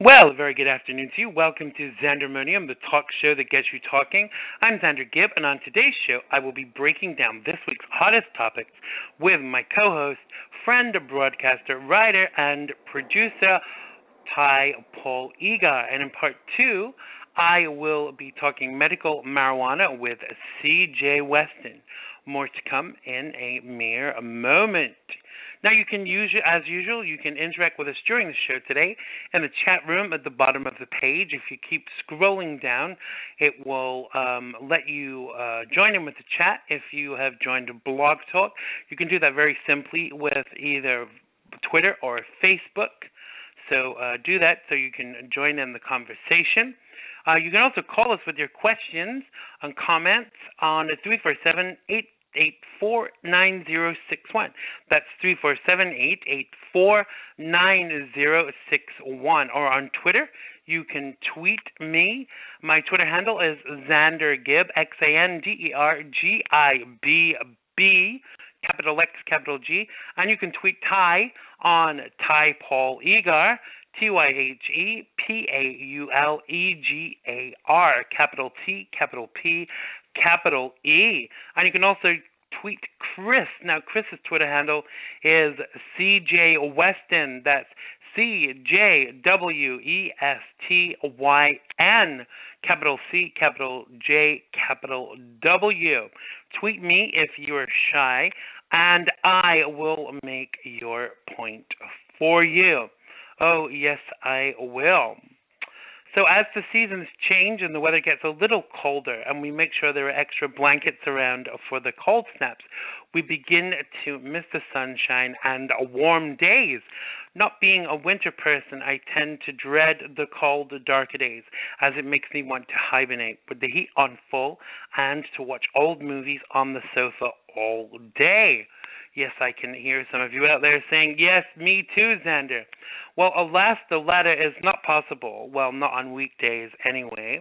Well, a very good afternoon to you. Welcome to Xandermonium, the talk show that gets you talking. I'm Xander Gibb, and on today's show, I will be breaking down this week's hottest topics with my co-host, friend, broadcaster, writer, and producer, Tyhe Egar. And in part two, I will be talking medical marijuana with C.J. Weston. More to come in a mere moment. Now, you can as usual, you can interact with us during the show today in the chat room at the bottom of the page. If you keep scrolling down, it will let you join in with the chat. If you have joined Blog Talk, you can do that very simply with either Twitter or Facebook. So do that so you can join in the conversation. You can also call us with your questions and comments on 347-884-9061. That's 347-884-9061. Or on Twitter, you can tweet me. My Twitter handle is Xander Gibb, XanderGibb, capital X, capital G. And you can tweet Tyhe on Tyhe Egar, TYHEPAULEGAR, capital T, capital P, capital E. And you can also tweet Chris. Now, Chris's Twitter handle is CJ Weston. That's CJWESTYN, capital C, capital J, capital W. Tweet me if you're shy, and I will make your point for you. Oh, yes, I will. So as the seasons change and the weather gets a little colder and we make sure there are extra blankets around for the cold snaps, we begin to miss the sunshine and warm days. Not being a winter person, I tend to dread the cold, darker days, as it makes me want to hibernate with the heat on full and to watch old movies on the sofa all day. Yes, I can hear some of you out there saying, yes, me too, Xander. Well, alas, the latter is not possible. Well, not on weekdays anyway.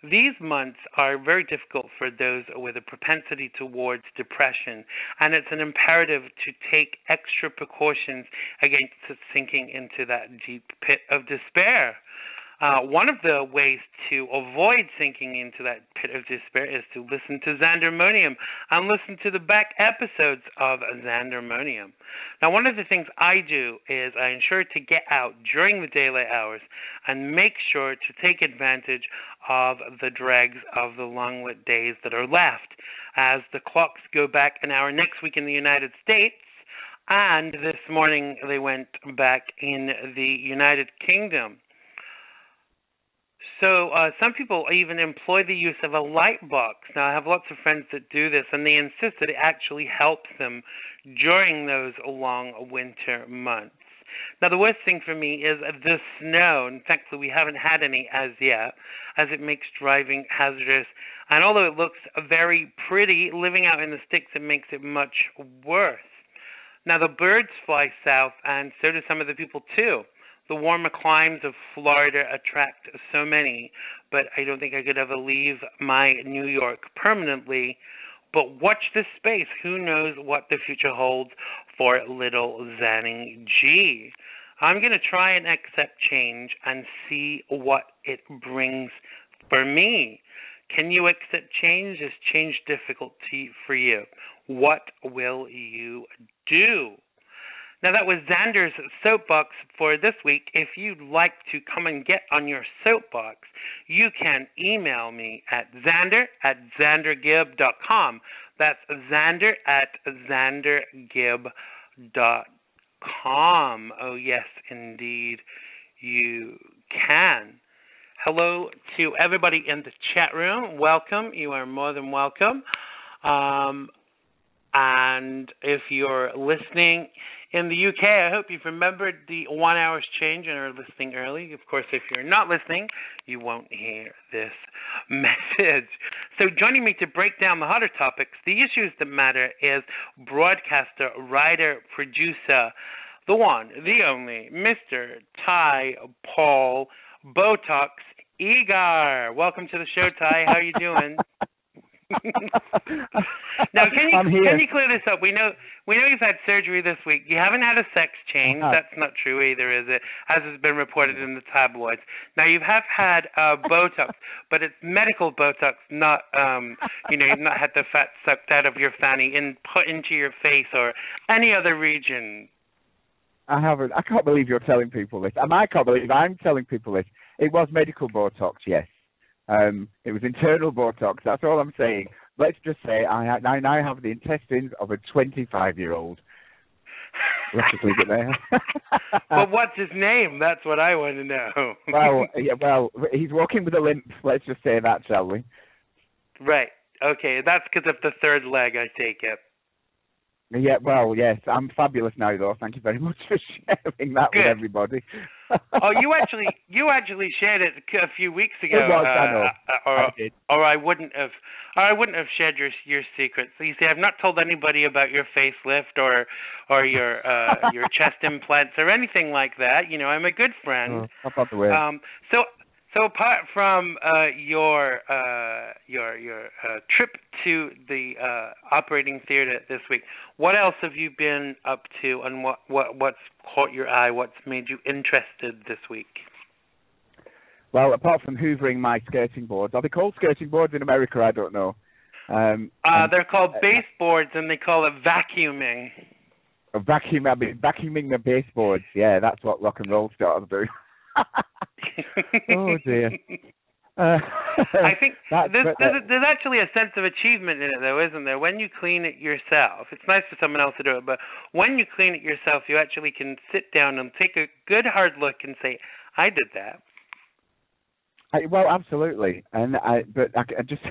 These months are very difficult for those with a propensity towards depression, and it's an imperative to take extra precautions against sinking into that deep pit of despair. One of the ways to avoid sinking into that pit of despair is to listen to Xandermonium and listen to the back episodes of Xandermonium. Now, one of the things I do is I ensure to get out during the daylight hours and make sure to take advantage of the dregs of the long-lit days that are left. As the clocks go back an hour next week in the United States, and this morning they went back in the United Kingdom. So some people even employ the use of a light box. Now, I have lots of friends that do this, and they insist that it actually helps them during those long winter months. Now, the worst thing for me is the snow, and thankfully we haven't had any as yet, as it makes driving hazardous. And although it looks very pretty, living out in the sticks, it makes it much worse. Now, the birds fly south, and so do some of the people too. The warmer climes of Florida attract so many, but I don't think I could ever leave my New York permanently. But watch this space. Who knows what the future holds for little Zanny G. I'm going to try and accept change and see what it brings for me. Can you accept change? Is change difficult for you? What will you do? Now, that was Xander's soapbox for this week. If you'd like to come and get on your soapbox, you can email me at xander@xandergibb.com. That's xander@xandergibb.com. Oh, yes, indeed, you can. Hello to everybody in the chat room. Welcome. You are more than welcome. And if you're listening In the UK, I hope you've remembered the 1 hour's change and are listening early. Of course, if you're not listening, you won't hear this message. So joining me to break down the hotter topics, the issues that matter, is broadcaster, writer, producer, the one, the only, Mr. Tyhe Paul Botox Egar. Welcome to the show, Tyhe. How are you doing? Now, can you clear this up? We know you've had surgery this week. You haven't had a sex change. That's not true either, is it? As has been reported in the tabloids. Now, you have had Botox, but it's medical Botox, not you've not had the fat sucked out of your fanny and put into your face or any other region. I haven't. I can't believe you're telling people this. And I can't believe I'm telling people this. It was medical Botox, yes. It was internal Botox. That's all I'm saying. Let's just say I now have the intestines of a 25-year-old. Let's just leave it there. But what's his name? That's what I want to know. Well, he's walking with a limp. Let's just say that, shall we? Right. Okay. That's because of the third leg, I take it. Yeah, well, yes, I'm fabulous now, though. Thank you very much for sharing that with everybody. Oh, you actually shared it a few weeks ago. It was, I know. I did. Or I wouldn't have shared your secrets. So you see, I've not told anybody about your facelift or your chest implants or anything like that. You know, I'm a good friend. Up the way. So apart from your trip to the operating theater this week, what else have you been up to, and what's caught your eye? What's made you interested this week? Well, apart from hoovering my skirting boards, are they called skirting boards in America? I don't know. They're called baseboards, and they call it vacuuming. Vacuuming the baseboards. Yeah, that's what rock and roll stars do. Oh dear. I think there's actually a sense of achievement in it, though, isn't there? When you clean it yourself, it's nice for someone else to do it, but when you clean it yourself, you actually can sit down and take a good hard look and say, "I did that." Well, absolutely, but I just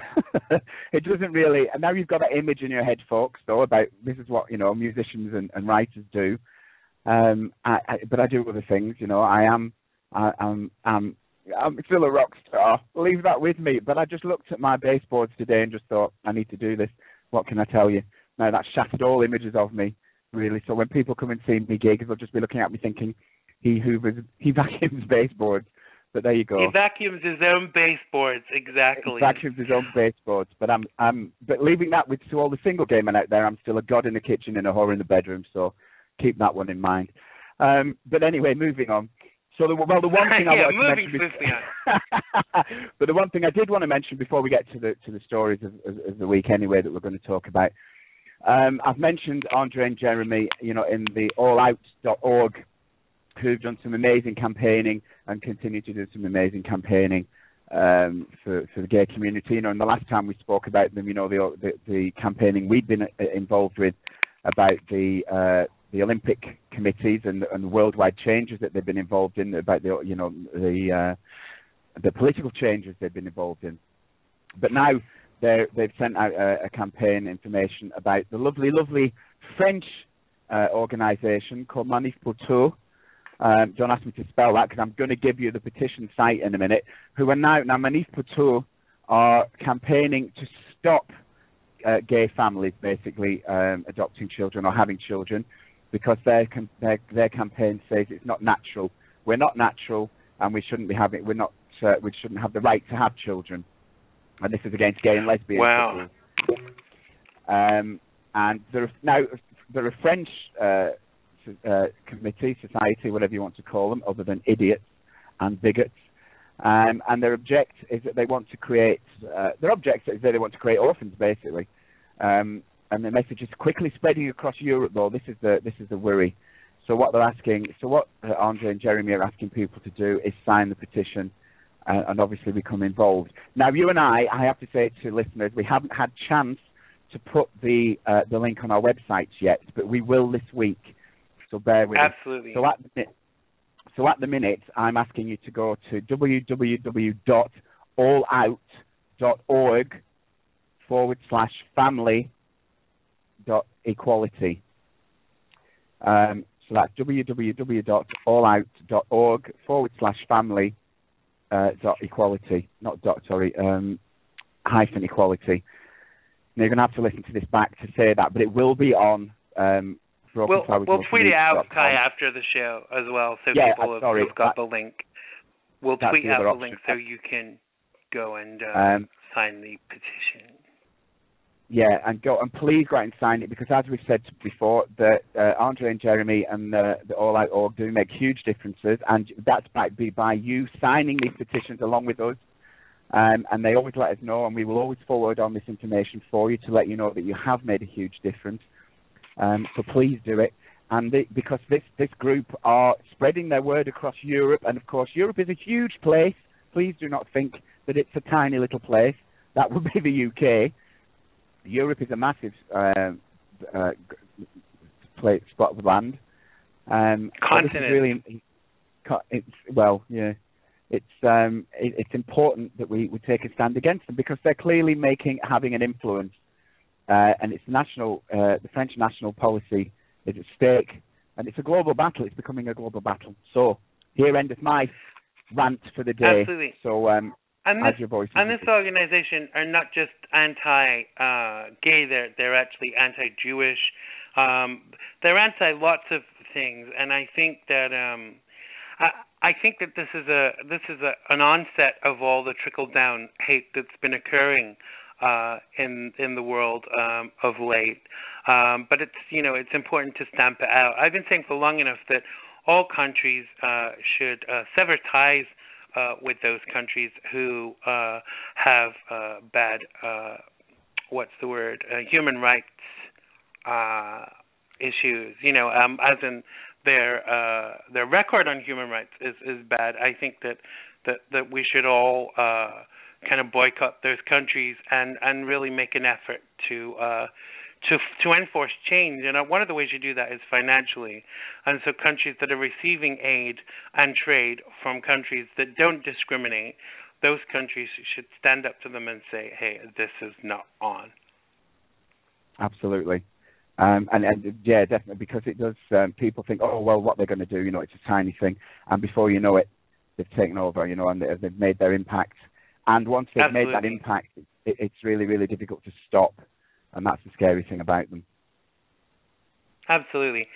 it doesn't really. And now you've got that image in your head, folks, though, about this is what musicians and writers do. But I do other things. I'm still a rock star. Leave that with me. But I just looked at my baseboards today and just thought, I need to do this. What can I tell you? Now, that shattered all images of me, really. So when people come and see me gigs, they'll just be looking at me thinking, he vacuums baseboards. But there you go. He vacuums his own baseboards, exactly. He vacuums his own baseboards. But but leaving that to all the single gay men out there, I'm still a god in the kitchen and a whore in the bedroom. So keep that one in mind. But anyway, moving on. So the one thing I wanted to mention, but the one thing I did want to mention before we get to the stories of the week anyway that we're going to talk about, I've mentioned Andre and Jeremy, in the allout.org, who've done some amazing campaigning and continue to do some amazing campaigning for the gay community. And the last time we spoke about them, the campaigning we'd been involved with about the Olympic committees and the worldwide changes that they've been involved in, about the political changes they've been involved in. But now they've sent out a campaign information about the lovely French organisation called Manif pour Tous. Don't ask me to spell that because I'm going to give you the petition site in a minute. Who are now Manif pour Tous are campaigning to stop gay families basically adopting children or having children, because their campaign says it's not natural. We're not natural, and we shouldn't be having. We shouldn't have the right to have children, and this is against gay and lesbian people. Wow. And there are French committee, society, whatever you want to call them, other than idiots and bigots. And their object is that they want to create. Their object is that they want to create orphans, basically. And the message is quickly spreading across Europe, though. This is the worry. So what Andre and Jeremy are asking people to do is sign the petition and obviously become involved. Now, you and I have to say to listeners, we haven't had chance to put the link on our websites yet, but we will this week. So bear with us. Absolutely. So at the minute, I'm asking you to go to www.allout.org/family.equality. So that's www.allout.org/family.equality, not dot, sorry, hyphen equality. Now, you're going to have to listen to this back to say that, but it will be on We'll tweet it out, Tyhe, after the show as well, so people have got the link. We'll tweet out the link so you can go and sign the petition. Yeah, and please go out and sign it, because as we've said before, Andre and Jeremy and the All Out org do make huge differences, and that's by you signing these petitions along with us. And they always let us know, and we will always forward on this information for you to let you know that you have made a huge difference. So please do it. And because this group are spreading their word across Europe, and of course Europe is a huge place. Please do not think that it's a tiny little place. That would be the UK. Europe is a massive spot of land. Continent. It's important that we take a stand against them, because they're clearly having an influence, and it's the French national policy is at stake, and it's a global battle. It's becoming a global battle. So here endeth my rant for the day. Absolutely. So this organization are not just anti-gay. They're actually anti-Jewish. They're anti lots of things, and I think that this is an onset of all the trickle-down hate that's been occurring in the world of late. But it's important to stamp it out. I've been saying for long enough that all countries should sever ties with those countries who have bad human rights issues. As in their record on human rights is bad. I think that we should all kind of boycott those countries and really make an effort to enforce change. And one of the ways you do that is financially. And so countries that are receiving aid and trade from countries that don't discriminate, those countries should stand up to them and say, hey, this is not on. Absolutely. And yeah, definitely, because it does, people think, oh, well, what they're going to do, it's a tiny thing. And before you know it, they've taken over, and they've made their impact. And once they've made that impact, it's really, really difficult to stop. And that's the scary thing about them. Absolutely.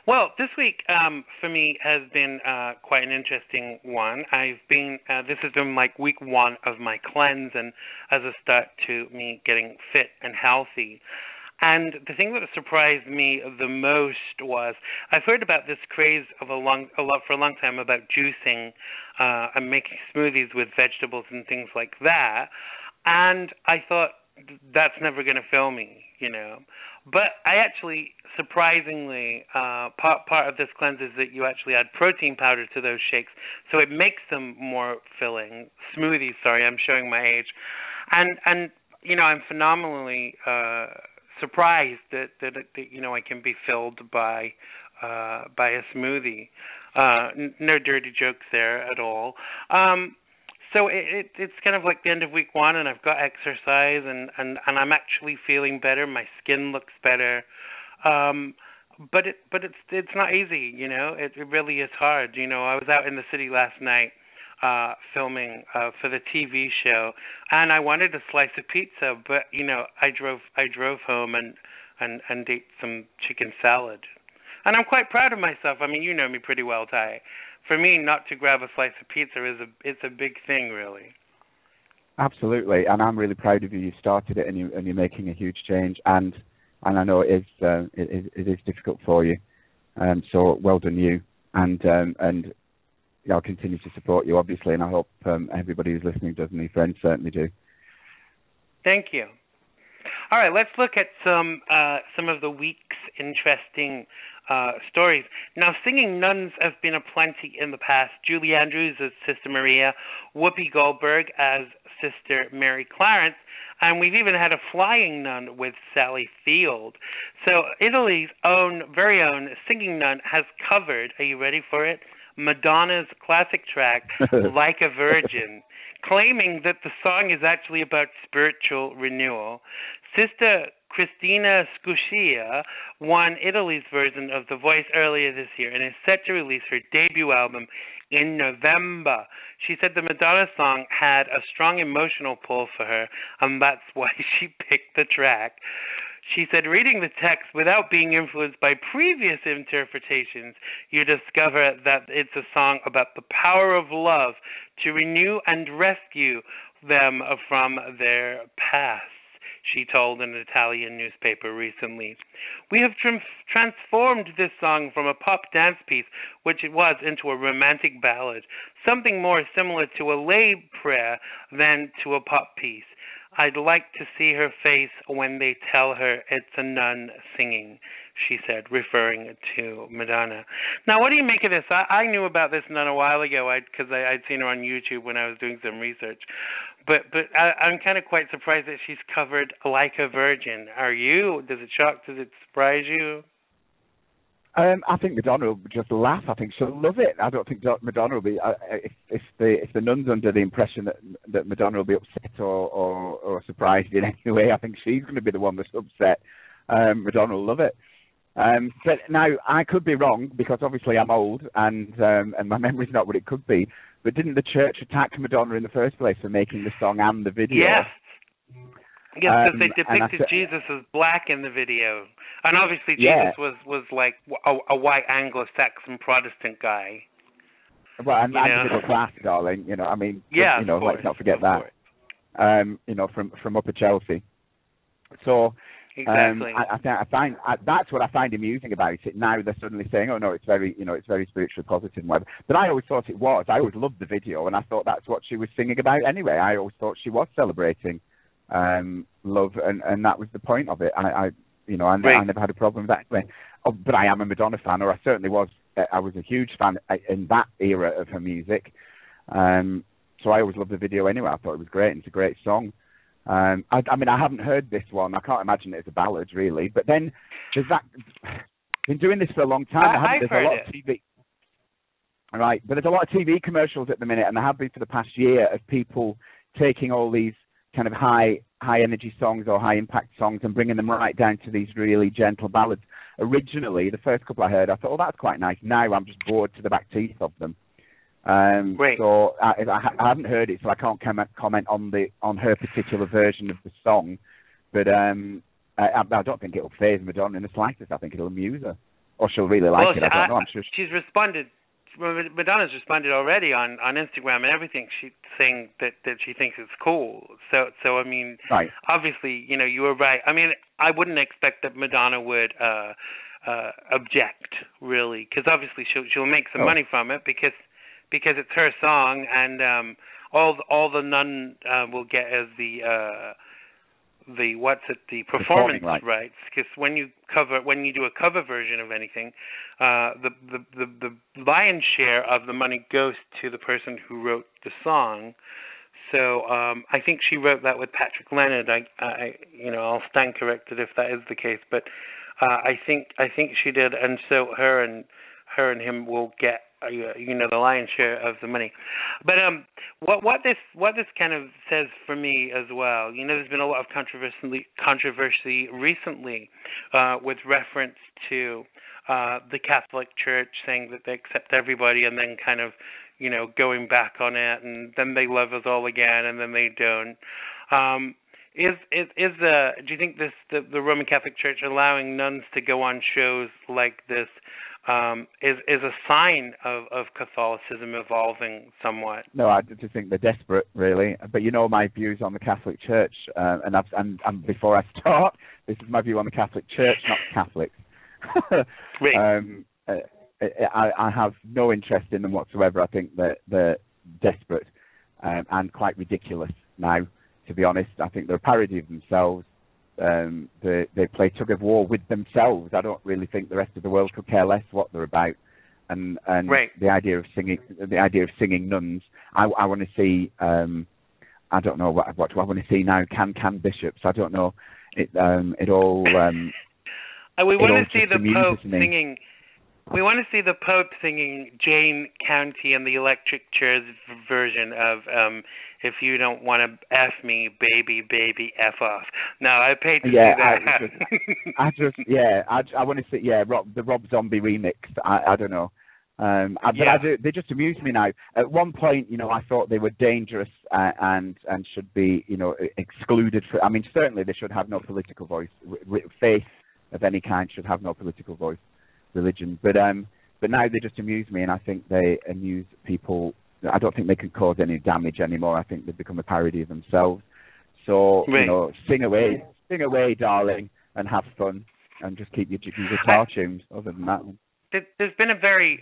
Well, this week for me has been quite an interesting one. This has been like week one of my cleanse, and as a start to me getting fit and healthy. And the thing that surprised me the most was I've heard about this craze for a long time about juicing and making smoothies with vegetables and things like that. And I thought, that's never going to fill me, But I actually, surprisingly, part of this cleanse is that you actually add protein powder to those shakes, so it makes them more filling. Smoothies, sorry, I'm showing my age. And I'm phenomenally surprised that I can be filled by a smoothie. No dirty jokes there at all. So it's kind of like the end of week one, and I've got exercise, and I'm actually feeling better. My skin looks better, but it's not easy, It really is hard. I was out in the city last night filming for the TV show, and I wanted a slice of pizza, but I drove home and ate some chicken salad, and I'm quite proud of myself. I mean, you know me pretty well, Tyhe. For me, not to grab a slice of pizza it's a big thing, really. Absolutely, and I'm really proud of you. You started it, and you're making a huge change, and I know it is difficult for you. So well done, you, and I'll continue to support you, obviously, and I hope everybody who's listening does, and your friends certainly do. Thank you. All right, let's look at some of the week's interesting stories. Now, singing nuns have been aplenty in the past. Julie Andrews as Sister Maria, Whoopi Goldberg as Sister Mary Clarence, and we've even had a flying nun with Sally Field. So Italy's very own singing nun has covered, are you ready for it, Madonna's classic track, Like a Virgin, claiming that the song is actually about spiritual renewal. Sister Cristina Scuccia won Italy's version of The Voice earlier this year and is set to release her debut album in November. She said the Madonna song had a strong emotional pull for her, and that's why she picked the track. She said, reading the text without being influenced by previous interpretations, you discover that it's a song about the power of love to renew and rescue them from their past, she told an Italian newspaper recently. We have transformed this song from a pop dance piece, which it was, into a romantic ballad, something more similar to a lay prayer than to a pop piece. I'd like to see her face when they tell her it's a nun singing, she said, referring to Madonna. Now, what do you make of this? I knew about this nun a while ago because I'd seen her on YouTube when I was doing some research. But I'm kind of quite surprised that she's covered Like a Virgin. Are you? Does it surprise you? I think Madonna will just laugh. I think she'll love it. I don't think Madonna will be. If the nun's under the impression that Madonna will be upset or surprised in any way, I think she's going to be the one that's upset. Madonna will love it. But now I could be wrong because obviously I'm old and my memory's not what it could be. But didn't the church attack Madonna in the first place for making the song and the video? Yes. Yes, because they depicted Jesus as black in the video. And obviously Jesus was like a white Anglo-Saxon Protestant guy. Well, and middle class, darling. I mean, let's not forget that. From Upper Chelsea. So exactly. I find that's what I find amusing about it. Now they're suddenly saying, "Oh no, it's very spiritually positive and whatever." But I always thought it was. I always loved the video, and I thought that's what she was singing about anyway. I always thought she was celebrating love, and that was the point of it. I never had a problem with that anyway. But I am a Madonna fan, or I certainly was. I was a huge fan in that era of her music. So I always loved the video anyway. I thought it was great, and it's a great song. I mean, I haven't heard this one. I can't imagine it as a ballad, really. But then there's that. Been doing this for a long time. I've heard it. Of TV. Right, but there's a lot of TV commercials at the minute, and there have been for the past year, of people taking all these kind of high energy songs or high impact songs and bringing them right down to these really gentle ballads. Originally, the first couple I heard, I thought, oh, that's quite nice. Now I'm just bored to the back teeth of them. So I haven't heard it, so I can't comment on her particular version of the song. But I don't think it'll faze Madonna in the slightest. I think it'll amuse her, or she'll really like it. I don't know. I'm sure she's responded. Madonna's responded already on Instagram and everything. She's saying that she thinks it's cool. So I mean, right. Obviously, you were right. I mean, I wouldn't expect that Madonna would object, really, because obviously she'll make some money from it because it's her song, and all the nun will get as the performance rights, because when you do a cover version of anything, the lion's share of the money goes to the person who wrote the song. So I think she wrote that with Patrick Leonard. I'll stand corrected if that is the case, but I think she did, and so her and him will get the lion's share of the money. But what this kind of says for me as well, there's been a lot of controversy recently with reference to the Catholic Church saying that they accept everybody, and then kind of going back on it, and then they love us all again, and then they don't. Do you think the Roman Catholic Church allowing nuns to go on shows like this is a sign of Catholicism evolving somewhat? No, I just think they're desperate, really. But my views on the Catholic Church, and before I start, this is my view on the Catholic Church, not Catholics. I have no interest in them whatsoever. I think that they're desperate and quite ridiculous now, to be honest. I think they're a parody of themselves. They play tug of war with themselves. I don't really think the rest of the world could care less what they're about. And the idea of singing nuns. I want to see. I don't know what do I want to see now. Can bishops? I don't know. It all. We want to see the Pope singing. We want to see the Pope singing Jane County and the Electric Chairs version of "If You Don't Want to F Me, Baby, Baby, F Off." No, I paid to see that. I want to see the Rob Zombie remix. I don't know. They just amuse me now. At one point, I thought they were dangerous and should be, excluded. I mean, certainly they should have no political voice. Faith of any kind should have no political voice. Religion, but now they just amuse me, and I think they amuse people. I don't think they can cause any damage anymore. I think they've become a parody of themselves. So sing away, darling, and have fun, and just keep your guitar tunes. Other than that, there's been a very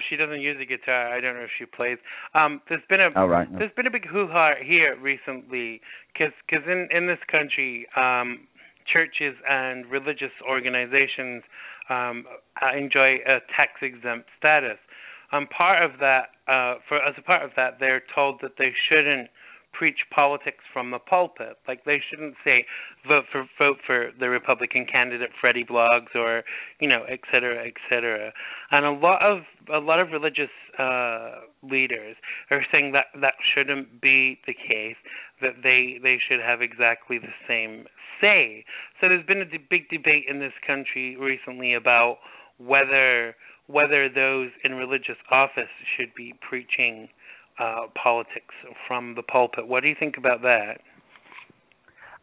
she doesn't use a guitar. I don't know if she plays. There's been a big hoo-ha here recently because in this country, churches and religious organizations enjoy a tax-exempt status. Part of that, as a part of that, they're told that they shouldn't preach politics from the pulpit. Like they shouldn't say vote for the Republican candidate Freddie Blogs or et cetera, et cetera. And a lot of religious leaders are saying that shouldn't be the case. That they should have exactly the same say. So there's been a big debate in this country recently about whether those in religious office should be preaching politics from the pulpit. What do you think about that?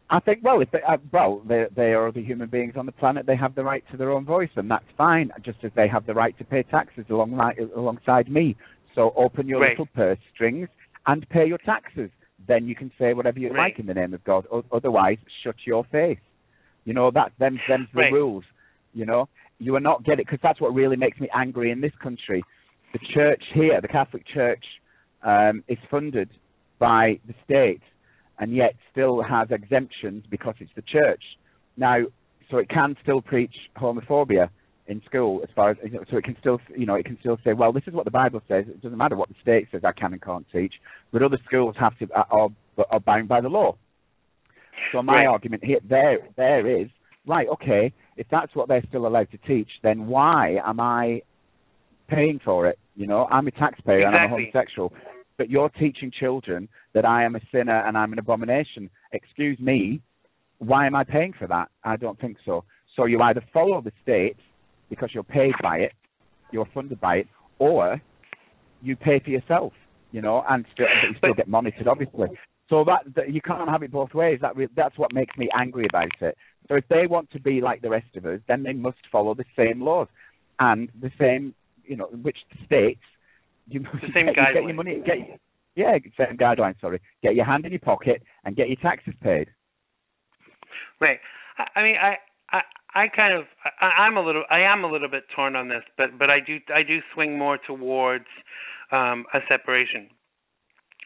I think, they are the human beings on the planet. They have the right to their own voice, and that's fine, just as they have the right to pay taxes alongside me. So open your little purse strings and pay your taxes. Then you can say whatever you like in the name of God. Otherwise, shut your face. Them's the rules. You are not getting, because that's what really makes me angry in this country. The church here, the Catholic Church, is funded by the state, and yet still has exemptions because it's the church. Now, so it can still preach homophobia in school, as far as so it can still say, well, this is what the Bible says. It doesn't matter what the state says I can and can't teach, but other schools have to are bound by the law. So my argument here there is okay, if that's what they're still allowed to teach, then why am I paying for it? I'm a taxpayer and I'm a homosexual, but you're teaching children that I am a sinner and I'm an abomination. Excuse me, why am I paying for that? I don't think so. So you either follow the state because you're paid by it, you're funded by it, or you pay for yourself, and you still get monitored, obviously. So that you can't have it both ways. That's what makes me angry about it. So if they want to be like the rest of us, then they must follow the same laws and the same, which states. The same guidelines. Get your money. Same guidelines. Sorry, get your hand in your pocket and get your taxes paid. Right. I mean, I am a little bit torn on this, but I do swing more towards a separation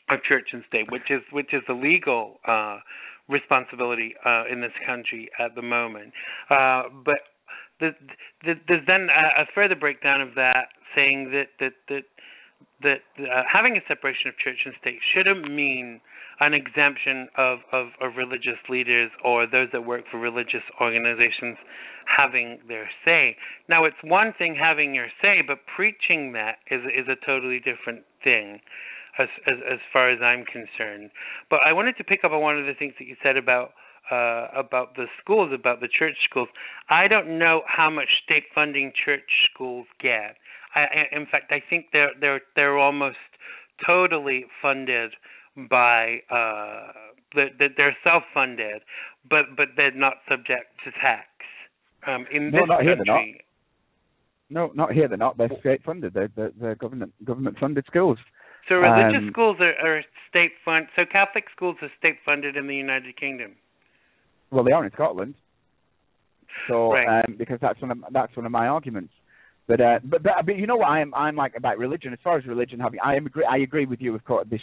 of church and state, which is the legal responsibility in this country at the moment. But there's then a further breakdown of that, saying that having a separation of church and state shouldn't mean an exemption of religious leaders or those that work for religious organizations having their say. Now, it's one thing having your say, but preaching that is a totally different thing as far as I'm concerned. But I wanted to pick up on one of the things that you said about the schools, about the church schools. I don't know how much state funding church schools get. In fact, I think they're almost totally funded by they're self-funded, but they're not subject to tax. In this country, not here. They're not. They're state funded. They're government funded schools. So religious schools are state funded. So Catholic schools are state funded in the United Kingdom. Well, they are in Scotland. So because that's one of my arguments. But you know what I'm like about religion. As far as religion, I agree with you. Of course, they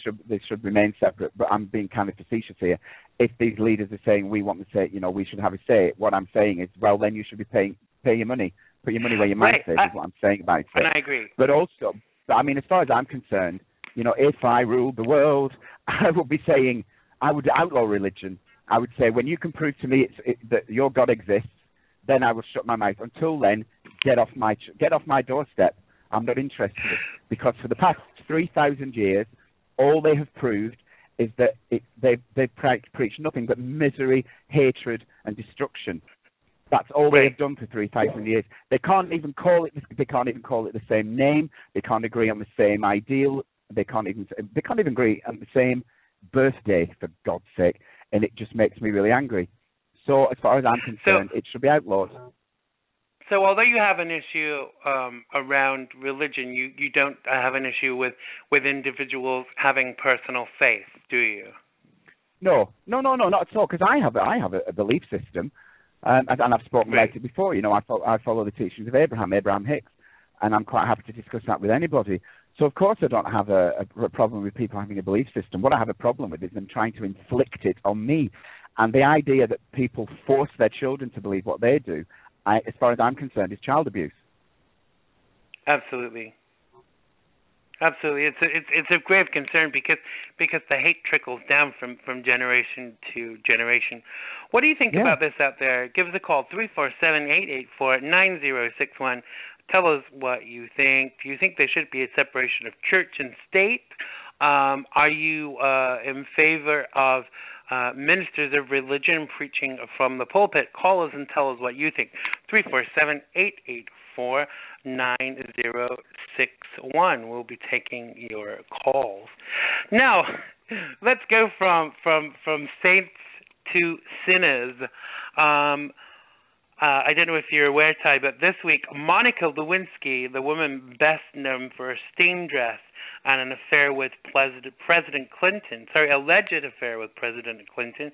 should remain separate. But I'm being kind of facetious here. If these leaders are saying we want to say, we should have a say, what I'm saying is, well, then you should be pay your money, put your money where your mouth is. Is what I'm saying about it. And I agree. But also, I mean, as far as I'm concerned, if I ruled the world, I would be saying I would outlaw religion. I would say when you can prove to me that your God exists, then I will shut my mouth. Until then, get off my doorstep. I'm not interested, because for the past 3,000 years, all they have proved is that they've preached nothing but misery, hatred, and destruction. That's all they have done for 3,000 years. They can't even call it. They can't even call it the same name. They can't agree on the same ideal. They can't even agree on the same birthday, for God's sake. And it just makes me really angry. So as far as I'm concerned, it should be outlawed. So although you have an issue around religion, you don't have an issue with individuals having personal faith, do you? No, not at all. Because I have a belief system. And I've spoken about it before. You know, I follow the teachings of Abraham Hicks, and I'm quite happy to discuss that with anybody. So, of course, I don't have a problem with people having a belief system. What I have a problem with is them trying to inflict it on me. And the idea that people force their children to believe what they do, as far as I'm concerned, is child abuse. Absolutely. Absolutely, it's a grave concern because the hate trickles down from generation to generation. What do you think about this out there? Give us a call, 347-884-9061. Tell us what you think. Do you think there should be a separation of church and state? Are you in favor of ministers of religion preaching from the pulpit? Call us and tell us what you think. 347-884-9061. We'll be taking your calls. Now, let's go from saints to sinners. I don't know if you're aware, Ty, but this week, Monica Lewinsky, the woman best known for her stain dress and an affair with President Clinton, alleged affair with President Clinton,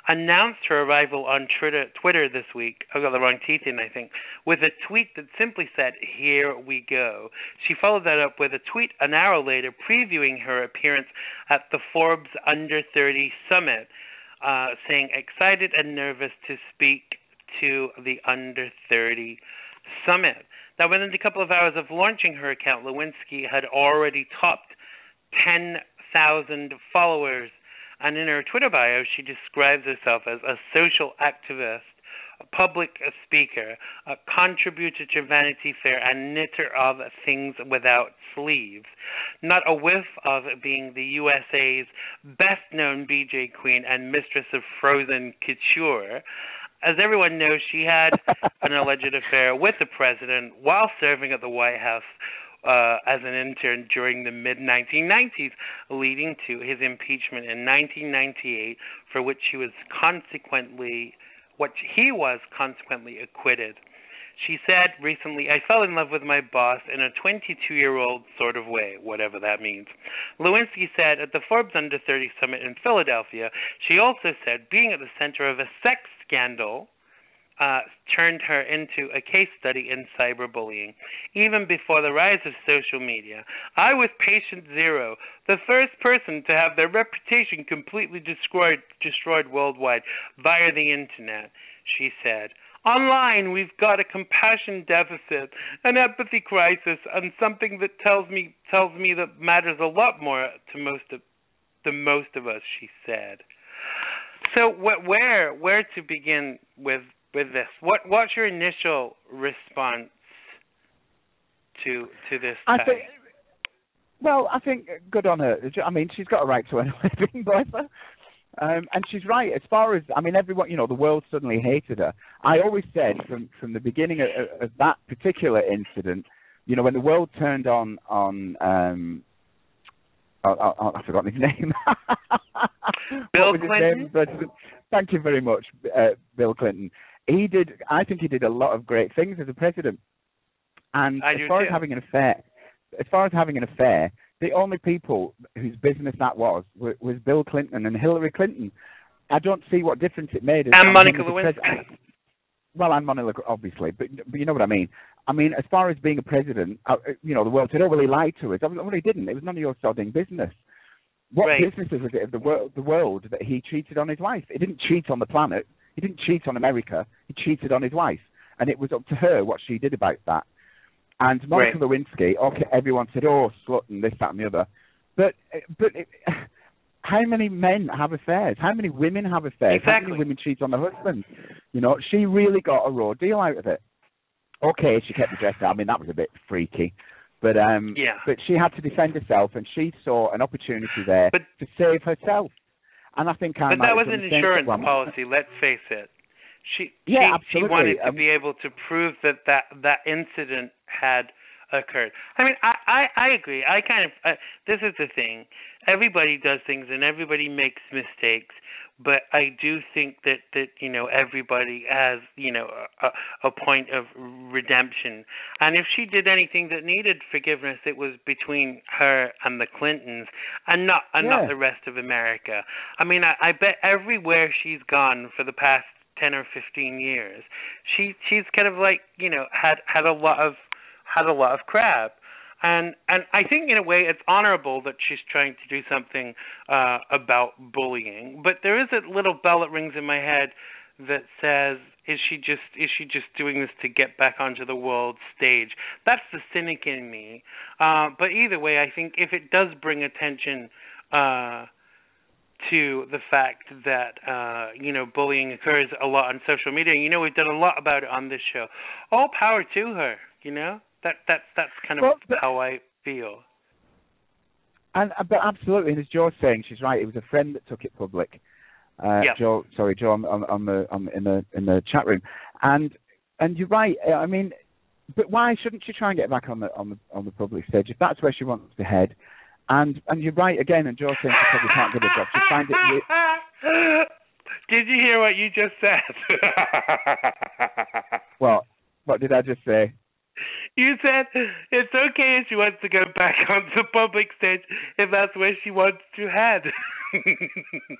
announced her arrival on Twitter this week. I got the wrong teeth in, I think, with a tweet that simply said, "Here we go." She followed that up with a tweet an hour later previewing her appearance at the Forbes Under 30 Summit, saying, "Excited and nervous to speak to the Under 30 Summit." Now, within a couple of hours of launching her account, Lewinsky had already topped 10,000 followers. And in her Twitter bio, she describes herself as a social activist, a public speaker, a contributor to Vanity Fair, and knitter of things without sleeves. Not a whiff of being the USA's best-known BJ queen and mistress of frozen couture. As everyone knows, she had an alleged affair with the president while serving at the White House as an intern during the mid-1990s, leading to his impeachment in 1998, for which he was consequently acquitted. She said recently, "I fell in love with my boss in a 22-year-old sort of way," whatever that means. Lewinsky said at the Forbes Under 30 Summit in Philadelphia, she also said being at the center of a sex scandal turned her into a case study in cyberbullying. Even before the rise of social media, "I was patient zero, the first person to have their reputation completely destroyed worldwide via the internet," she said. "Online, we've got a compassion deficit, an empathy crisis, and something that tells me that matters a lot more to most of us," she said. So where to begin with this? What's your initial response to this? I think good on her. I mean, she's got a right to earn a living, bless her. And she's right. As far as, everyone, the world suddenly hated her. I always said from the beginning of that particular incident, when the world turned on I've forgotten his name. Bill Clinton? Thank you very much, Bill Clinton. I think he did a lot of great things as a president. And as far as having an affair, the only people whose business that was Bill Clinton and Hillary Clinton. I don't see what difference it made. And Monica Lewinsky. Well, and Monica, obviously, but you know what I mean. I mean, as far as being a president, the world said, "Oh, well, he lied to us." Well, he didn't. It was none of your sodding business. What business was it of the world that he cheated on his wife? He didn't cheat on the planet. He didn't cheat on America. He cheated on his wife. And it was up to her what she did about that. And Monica Lewinsky, okay, everyone said, "Oh, slut," and this, that, and the other. But how many men have affairs? How many women have affairs? Exactly. How many women cheat on their husbands? You know, she really got a raw deal out of it. Okay, she kept the dress out. I mean, that was a bit freaky. But but she had to defend herself, and she saw an opportunity there to save herself. And I think But that was an insurance policy. Let's face it. She wanted to be able to prove that incident had occurred. I mean, I agree. I kind of this is the thing. Everybody does things and everybody makes mistakes, but I do think that you know, everybody has, you know, a point of redemption. And if she did anything that needed forgiveness, it was between her and the Clintons, and not the rest of America. I mean, I bet everywhere she's gone for the past 10 or 15 years, she's kind of like, you know, had a lot of crap. And I think in a way it's honorable that she's trying to do something about bullying. But there is a little bell that rings in my head that says, is she just doing this to get back onto the world stage? That's the cynic in me. But either way, I think if it does bring attention to the fact that you know, bullying occurs a lot on social media, you know, we've done a lot about it on this show. All power to her, you know. That's kind of how I feel. But absolutely, and as Joe's saying, she's right. It was a friend that took it public. Joe, in the chat room, and you're right. I mean, but why shouldn't she try and get back on the public stage if that's where she wants to head? And you're right again. And Joe's saying she probably can't get a job. She find it. Did you hear what you just said? Well, what did I just say? You said it's okay if she wants to go back on the public stage if that's where she wants to head.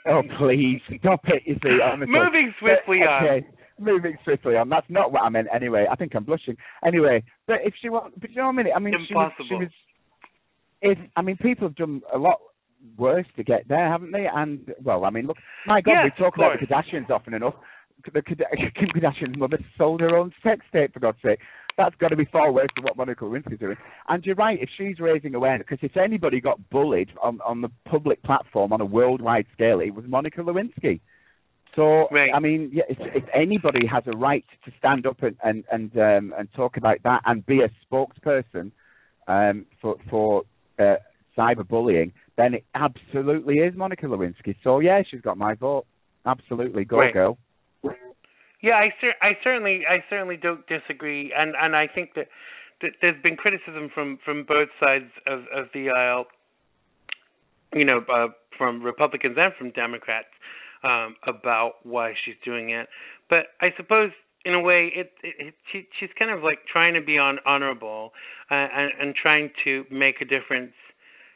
Oh, please. Stop it, you see. Honestly. Moving swiftly on. Okay, moving swiftly on. That's not what I meant anyway. I think I'm blushing. Anyway, but if she wants... But you know what I mean? I mean, impossible. I mean, people have done a lot worse to get there, haven't they? And, well, I mean, look, my God, we talk about the Kardashians often enough. Kim Kardashian's mother sold her own sex tape, for God's sake. That's got to be far worse than what Monica Lewinsky's doing. And you're right, if she's raising awareness, because if anybody got bullied on the public platform on a worldwide scale, it was Monica Lewinsky. So, right. I mean, if anybody has a right to stand up and talk about that and be a spokesperson for cyberbullying, then it absolutely is Monica Lewinsky. So, yeah, she's got my vote. Absolutely. Go, girl. Yeah, I certainly don't disagree, and I think that there's been criticism from both sides of the aisle, you know, from Republicans and from Democrats about why she's doing it. But I suppose in a way she's kind of like trying to be honorable and trying to make a difference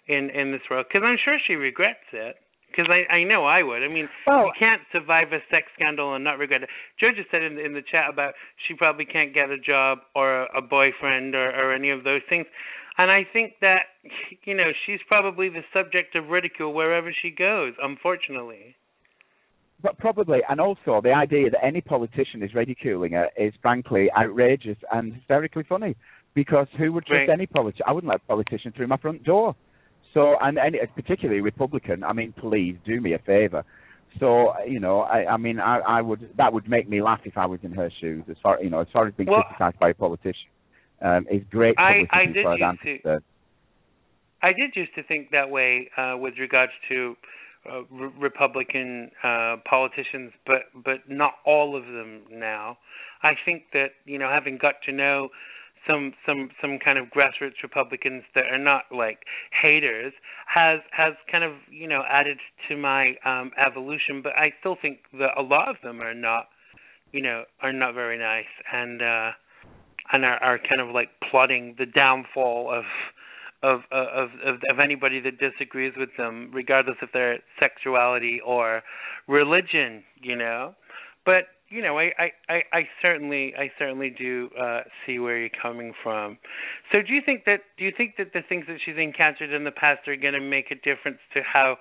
in this world, because I'm sure she regrets it. Because I know I would. I mean, you can't survive a sex scandal and not regret it. Joe just said in the chat about she probably can't get a job or a boyfriend or any of those things. And I think that, you know, she's probably the subject of ridicule wherever she goes, unfortunately. But probably, and also the idea that any politician is ridiculing her is frankly outrageous and hysterically funny. Because who would trust any politician? I wouldn't let a politician through my front door. So, and particularly Republican, I mean, please do me a favor. So, you know, I mean, I would, that would make me laugh if I was in her shoes. As far as being criticised by a politician, is great publicity for an I did used to think that way with regards to Republican politicians, but not all of them now. I think that, you know, having got to know some kind of grassroots Republicans that are not like haters has kind of, you know, added to my evolution. But I still think that a lot of them are not, you know, are not very nice and are kind of like plotting the downfall of anybody that disagrees with them, regardless of their sexuality or religion, you know. But you know, I certainly do see where you're coming from. So do you think that the things that she's encountered in the past are going to make a difference to how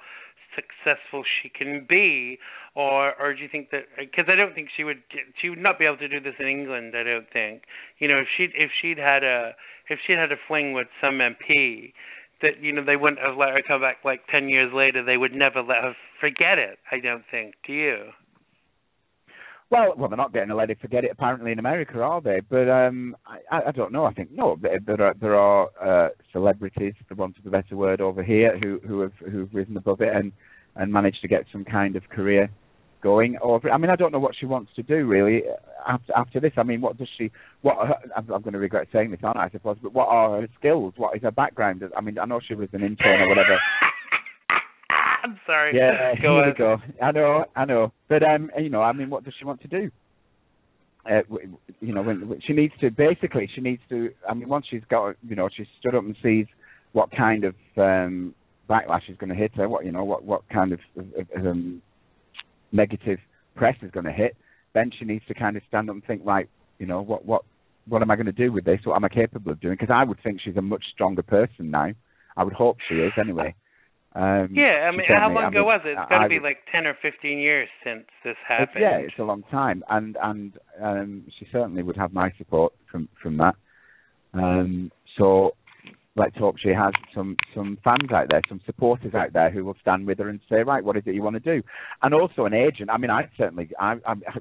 successful she can be, or do you think that, because I don't think she would not be able to do this in England, I don't think. You know, if she'd had a fling with some MP, that they wouldn't have let her come back like 10 years later. They would never let her forget it. I don't think. Do you? Well, they're not getting a let it forget it apparently in America, are they? But I don't know. I think no. There are celebrities, for want of a better word, over here who've risen above it and managed to get some kind of career going over. I mean, I don't know what she wants to do really after this. I mean, what does she? I'm going to regret saying this, aren't I suppose? But what are her skills? What is her background? I mean, I know she was an intern or whatever. I'm sorry. Yeah, go here we go. I know. But I mean, what does she want to do? When she needs to. I mean, once she's got, she's stood up and sees what kind of backlash is going to hit her. What kind of negative press is going to hit. Then she needs to kind of stand up and think, right, what am I going to do with this? What am I capable of doing? Because I would think she's a much stronger person now. I would hope she is, anyway. I mean, how long ago was it? It's got to be like 10 or 15 years since this happened. It's a long time, and she certainly would have my support from that. So let's hope she has some fans out there, some supporters out there who will stand with her and say, right, what is it you want to do? And also an agent. I mean,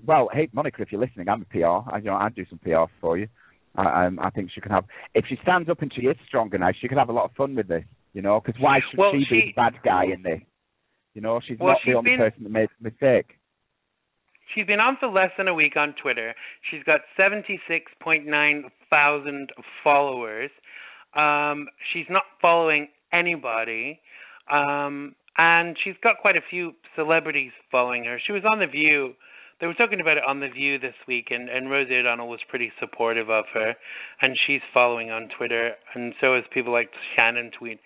well, hey, Monica, if you're listening, I'm a PR. I'd do some PR for you. I think she can have, if she stands up and she is stronger now, she could have a lot of fun with this. Because why should she be the bad guy in this? She's not the only person that made the mistake. She's been on for less than a week on Twitter. She's got 76.9 thousand followers. She's not following anybody. And she's got quite a few celebrities following her. She was on The View. They were talking about it on The View this week, and Rosie O'Donnell was pretty supportive of her, and she's following on Twitter, and so is people like Shannon Tweed.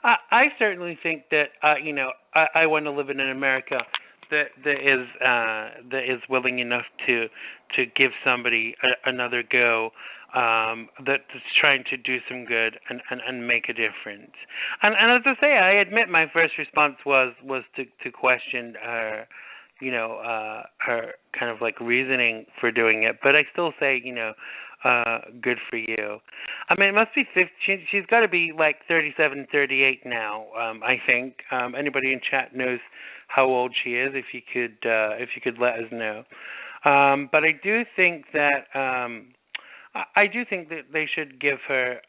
I certainly think that, I want to live in an America that is willing enough to give somebody another go, that's trying to do some good and make a difference. And as I say, I admit my first response was to question her, her kind of like reasoning for doing it, but I still say, good for you. I mean, it must be 50. She's got to be like 37, 38 now. I think. Anybody in chat knows how old she is? If you could let us know. But I do think that they should give her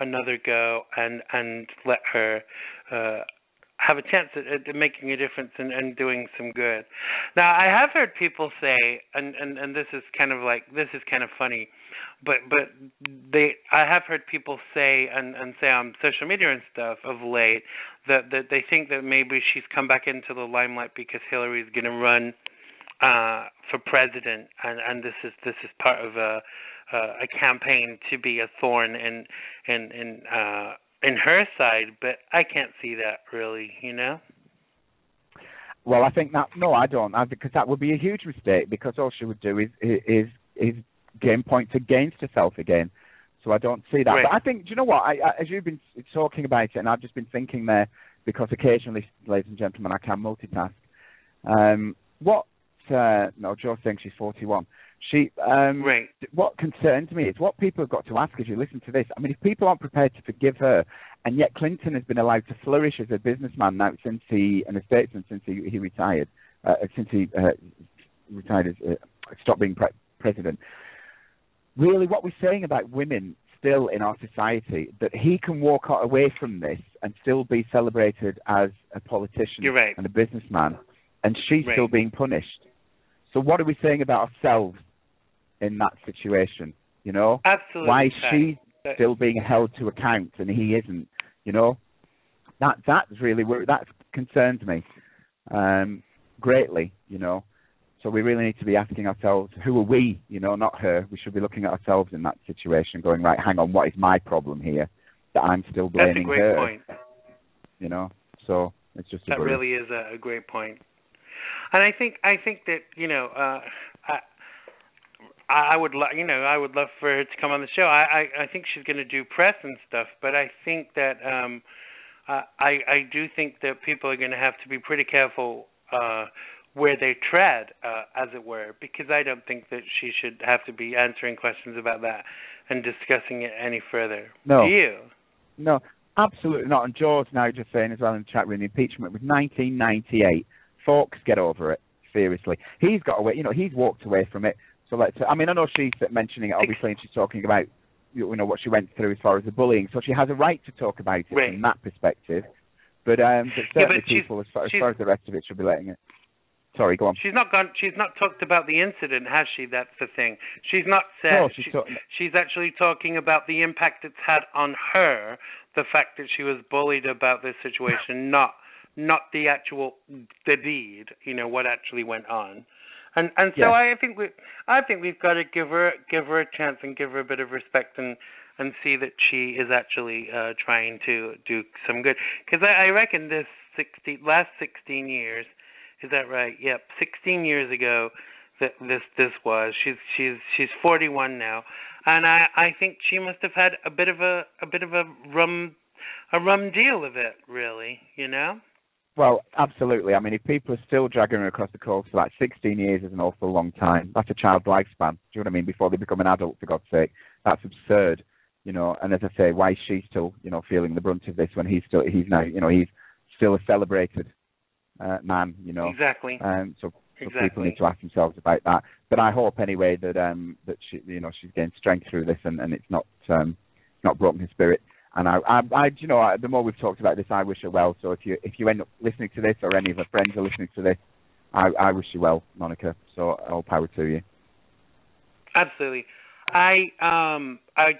another go and let her have a chance at making a difference and doing some good. Now, I have heard people say, and this is kind of funny, but I have heard people say and say on social media and stuff of late that they think that maybe she's come back into the limelight because Hillary's going to run for president, and this is part of a campaign to be a thorn in her side, but I can't see that really, Well, I think that I don't, because that would be a huge mistake. Because all she would do is game points against herself again. So I don't see that. Right. But I think, do you know what? As you've been talking about it, and I've just been thinking there, because occasionally, ladies and gentlemen, I can multitask. Joe's saying she's 41. Right. What concerns me is what people have got to ask as you listen to this. I mean, if people aren't prepared to forgive her, and yet Clinton has been allowed to flourish as a businessman now since he retired, stopped being president. Really, what we're saying about women still in our society, that he can walk away from this and still be celebrated as a politician and a businessman, and she's still being punished. So what are we saying about ourselves in that situation? Absolutely. Why is she still being held to account and he isn't? That's really that concerns me greatly. So we really need to be asking ourselves, who are we? Not her. We should be looking at ourselves in that situation, going, right, hang on, what is my problem here that I'm still blaming her? That's a great point. So it's just that really is a great point. And I think that I would love for her to come on the show. I think she's going to do press and stuff, but I think that I do think that people are going to have to be pretty careful where they tread, as it were, because I don't think that she should have to be answering questions about that and discussing it any further. No. Do you? No. Absolutely not. And George now just saying as well in the chat room, the impeachment was 1998. Folks, get over it. Seriously. He's got away, he's walked away from it. So I know she's mentioning it, obviously, and she's talking about, what she went through as far as the bullying. So she has a right to talk about it from that perspective. But certainly people, as far as the rest of it, should be letting it. Sorry, go on. She's not talked about the incident, has she? That's the thing. She's not said. No, she's actually talking about the impact it's had on her, the fact that she was bullied about this situation, not the deed. What actually went on. And so I think we've got to give her a chance and give her a bit of respect and see that she is actually trying to do some good. Because I reckon last 16 years. Is that right? Yep. 16 years ago, that this was. She's 41 now, and I think she must have had a bit of a rum deal of it, really. Well, absolutely. I mean, if people are still dragging her across the course for 16 years is an awful long time. That's a child's lifespan. Do you know what I mean? Before they become an adult, for God's sake, that's absurd. And as I say, why is she still, feeling the brunt of this when he's still a celebrated man, Exactly. So people need to ask themselves about that. But I hope anyway that she, she's gained strength through this and it's not broken her spirit. And the more we've talked about this, I wish her well. So if you end up listening to this, or any of her friends are listening to this, I wish you well, Monica. So all power to you. Absolutely. I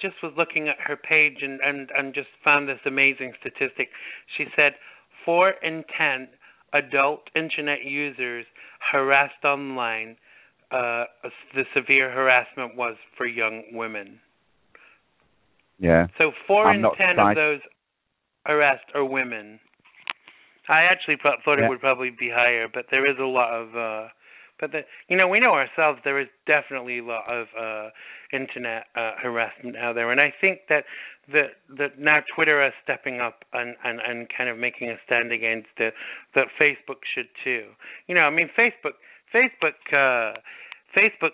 just was looking at her page and just found this amazing statistic. She said 4 in 10 adult internet users harassed online. The severe harassment was for young women. Yeah. So 4 in 10 of those harassed are women. I actually thought it would probably be higher, but there is a lot of. We know ourselves there is definitely a lot of internet harassment out there, and I think that now Twitter is stepping up and kind of making a stand against it. That Facebook should too. Facebook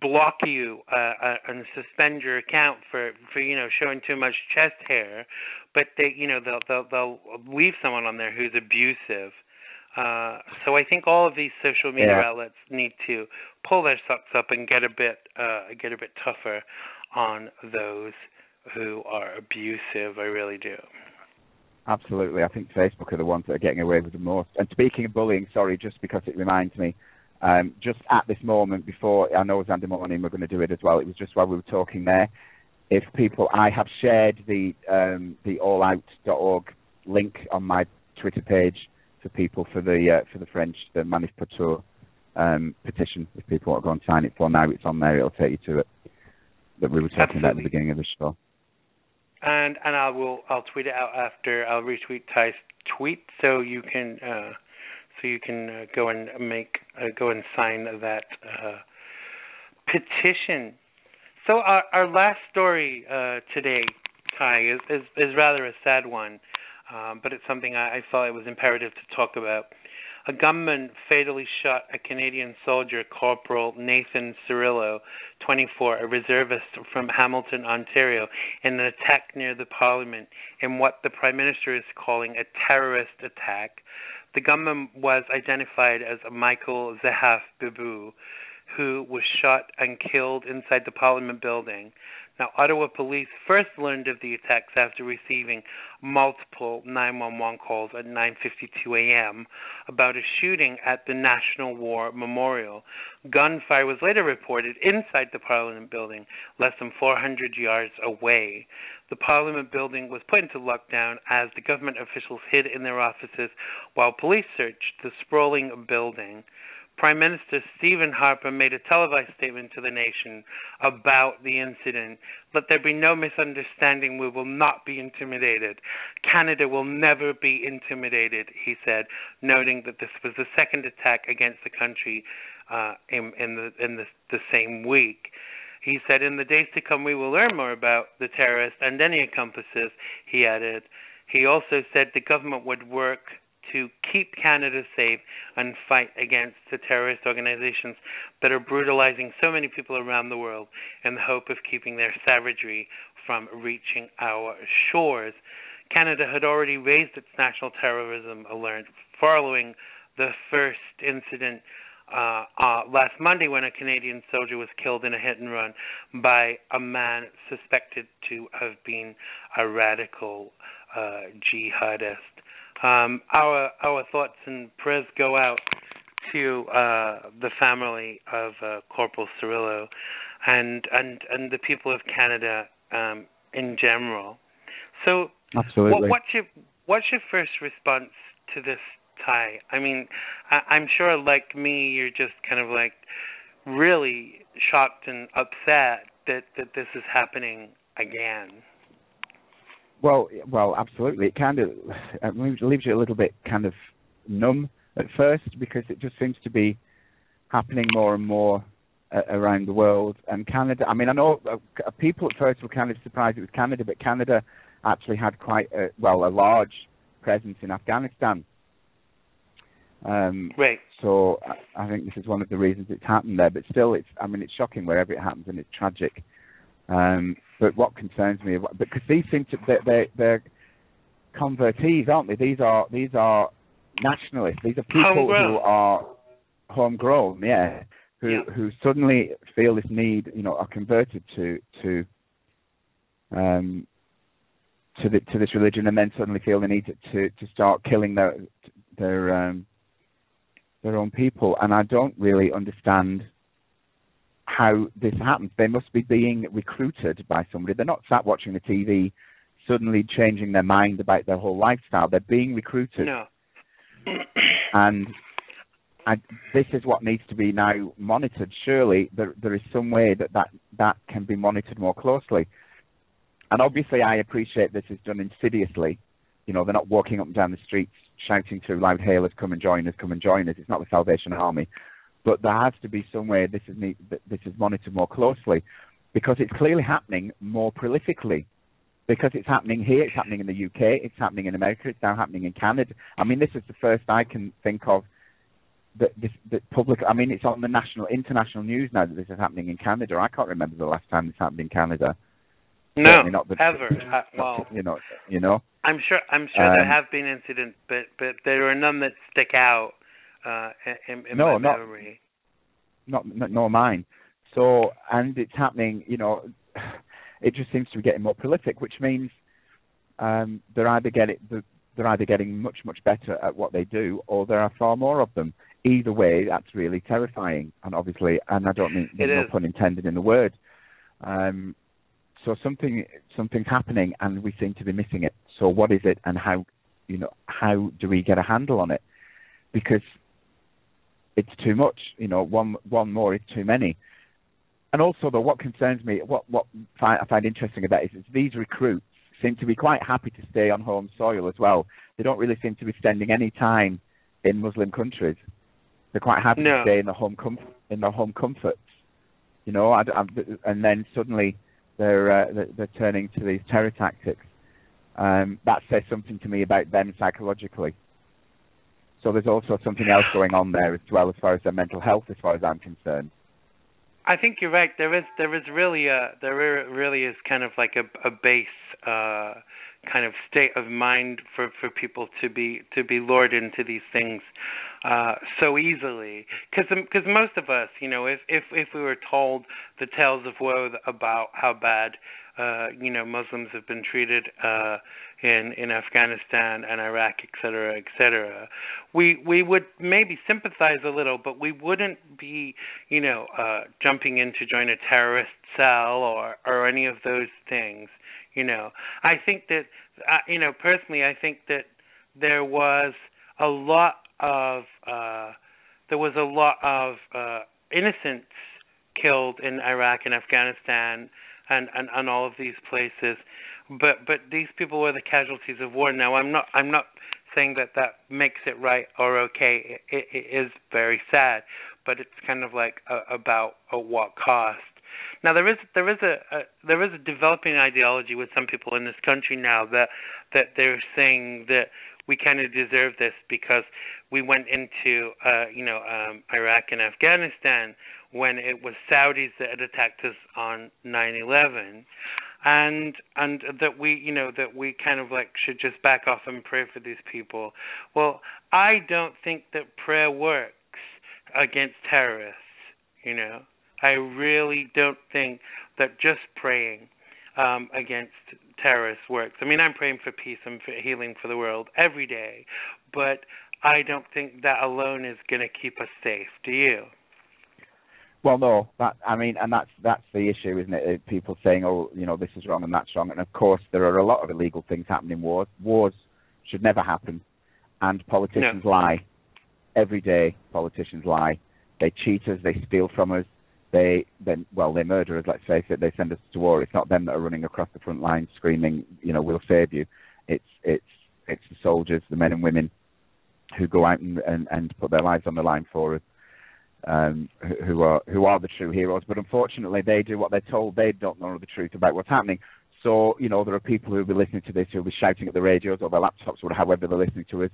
block you and suspend your account for showing too much chest hair, but they'll leave someone on there who's abusive. So I think all of these social media outlets need to pull their socks up and get a bit tougher on those who are abusive. I really do. Absolutely. I think Facebook are the ones that are getting away with the most. And speaking of bullying, sorry, just because it reminds me, just at this moment, before I know Xandermonium we're going to do it as well, it was just while we were talking there. If people, I have shared the allout.org link on my Twitter page for people for the French, the Manif pour Tout petition. If people want to go and sign it for now, it's on there. It'll take you to it. That we were talking about at the beginning of the show. And I'll tweet it out after. I'll retweet Tyhe's tweet so you can go and sign that petition. So our last story today, Tyhe, is rather a sad one. But it's something I felt it was imperative to talk about. A gunman fatally shot a Canadian soldier, Corporal Nathan Cirillo, 24, a reservist from Hamilton, Ontario, in an attack near the Parliament in what the Prime Minister is calling a terrorist attack. The gunman was identified as Michael Zehaf Bibu, who was shot and killed inside the Parliament building. Now, Ottawa police first learned of the attacks after receiving multiple 911 calls at 9:52 a.m. about a shooting at the National War Memorial. Gunfire was later reported inside the Parliament building, less than 400 yards away. The Parliament building was put into lockdown as the government officials hid in their offices while police searched the sprawling building. Prime Minister Stephen Harper made a televised statement to the nation about the incident. Let there be no misunderstanding. We will not be intimidated. Canada will never be intimidated, he said, noting that this was the second attack against the country in the same week. He said, in the days to come, we will learn more about the terrorists and any accomplices, he added. He also said the government would work to keep Canada safe and fight against the terrorist organizations that are brutalizing so many people around the world in the hope of keeping their savagery from reaching our shores. Canada had already raised its national terrorism alert following the first incident last Monday when a Canadian soldier was killed in a hit and run by a man suspected to have been a radical jihadist. Our thoughts and prayers go out to the family of Corporal Cirillo and the people of Canada in general. So, absolutely. What's your first response to this, Tyhe? I mean, I'm sure, like me, you're just kind of like really shocked and upset that this is happening again. Well, absolutely. It kind of leaves you a little bit kind of numb at first, because it just seems to be happening more and more around the world. And Canada, I mean, I know people at first were kind of surprised it was Canada, but Canada actually had quite a large presence in Afghanistan. Right. So I think this is one of the reasons it's happened there. But still, it's shocking wherever it happens, and it's tragic. But what concerns me, because these seem to they're convertees, aren't they? These are nationalists. These are people homegrown. Who are homegrown, yeah. Who suddenly feel this need, are converted to this religion, and then suddenly feel the need to start killing their own people. And I don't really understand how this happens. They must be being recruited by somebody. They're not sat watching the TV, suddenly changing their mind about their whole lifestyle. They're being recruited. No. And this is what needs to be now monitored. Surely there is some way that can be monitored more closely. And obviously I appreciate this is done insidiously. They're not walking up and down the streets shouting through loud hailers, come and join us, come and join us. It's not the Salvation Army. But there has to be some way this is monitored more closely, because it's clearly happening more prolifically. Because it's happening here, it's happening in the UK, it's happening in America, it's now happening in Canada. I mean, this is the first I can think of that public. I mean, it's on the international news now that this is happening in Canada. I can't remember the last time this happened in Canada. No, ever. Well, I'm sure there have been incidents, but there are none that stick out in my memory. Nor mine. So, and it's happening. It just seems to be getting more prolific, which means they're either getting much better at what they do, or there are far more of them. Either way, that's really terrifying. And obviously, and I don't mean no pun intended in the word. So something's happening, and we seem to be missing it. So what is it, and how do we get a handle on it? Because it's too much. One more is too many. And also, though, what concerns me, what I find interesting about it is these recruits seem to be quite happy to stay on home soil as well. They don't really seem to be spending any time in Muslim countries. They're quite happy to stay in their home comforts. And then suddenly they're turning to these terror tactics. That says something to me about them psychologically. So there's also something else going on there as well, as far as their mental health, as far as I'm concerned. I think you're right. There really is kind of like a base kind of state of mind for people to be lured into these things so easily. Because most of us, if we were told the tales of woe about how bad Muslims have been treated in Afghanistan and Iraq, et cetera, we would maybe sympathize a little, but we wouldn't be, jumping in to join a terrorist cell or any of those things. I think that, personally, I think that there was a lot of innocents killed in Iraq and Afghanistan and all of these places, but these people were the casualties of war. Now, I'm not saying that makes it right or okay. It is very sad, but it's kind of like about what cost. Now, there is a developing ideology with some people in this country now that they're saying that we kind of deserve this because we went into Iraq and Afghanistan when it was Saudis that had attacked us on 9/11. and that we kind of like should just back off and pray for these people. Well, I don't think that prayer works against terrorists. I really don't think that just praying against terrorists works. I mean, I'm praying for peace and for healing for the world every day, but I don't think that alone is going to keep us safe. Do you? Well, no, and that's the issue, isn't it? People saying, oh, this is wrong and that's wrong, and of course there are a lot of illegal things happening in wars. Wars should never happen, and politicians lie every day. Politicians lie. They cheat us. They steal from us. They murder us. Let's face it. They send us to war. It's not them that are running across the front line screaming, we'll save you. It's the soldiers, the men and women who go out and put their lives on the line for us. Who are the true heroes, but unfortunately they do what they're told. They don't know the truth about what's happening. So there are people who'll be listening to this, who'll be shouting at the radios or their laptops or however they're listening to us,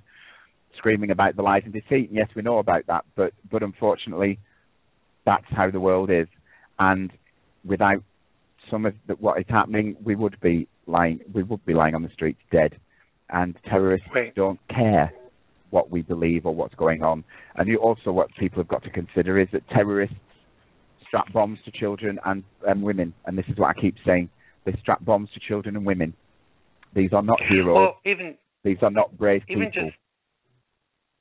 screaming about the lies and deceit. And yes, we know about that, but unfortunately that's how the world is. And without some of what is happening, we would be lying on the streets dead. And terrorists don't care what we believe or what's going on. And also what people have got to consider is that terrorists strap bombs to children and women. And this is what I keep saying. They strap bombs to children and women. These are not heroes. Well, these are not brave people.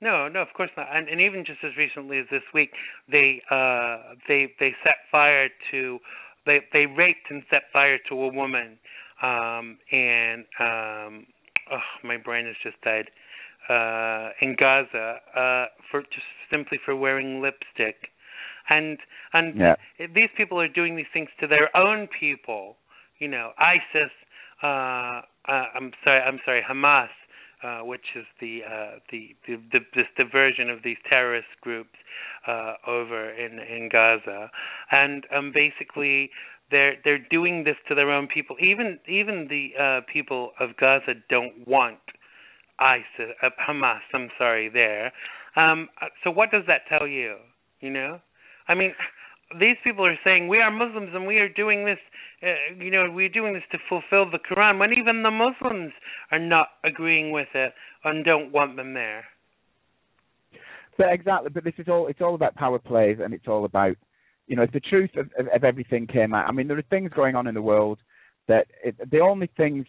No, of course not. And even just as recently as this week, they set fire to, they raped and set fire to a woman. My brain has just died. In Gaza, simply for wearing lipstick, and these people are doing these things to their own people. ISIS. I'm sorry, Hamas, which is this diversion of these terrorist groups over in Gaza, and basically they're doing this to their own people. Even the people of Gaza don't want ISIS, Hamas, there. So what does that tell you? I mean, these people are saying we are Muslims and we are doing this, we're doing this to fulfill the Quran, when even the Muslims are not agreeing with it and don't want them there. But exactly, but it's all about power plays, and it's all about, if the truth of everything came out. I mean, there are things going on in the world that the only things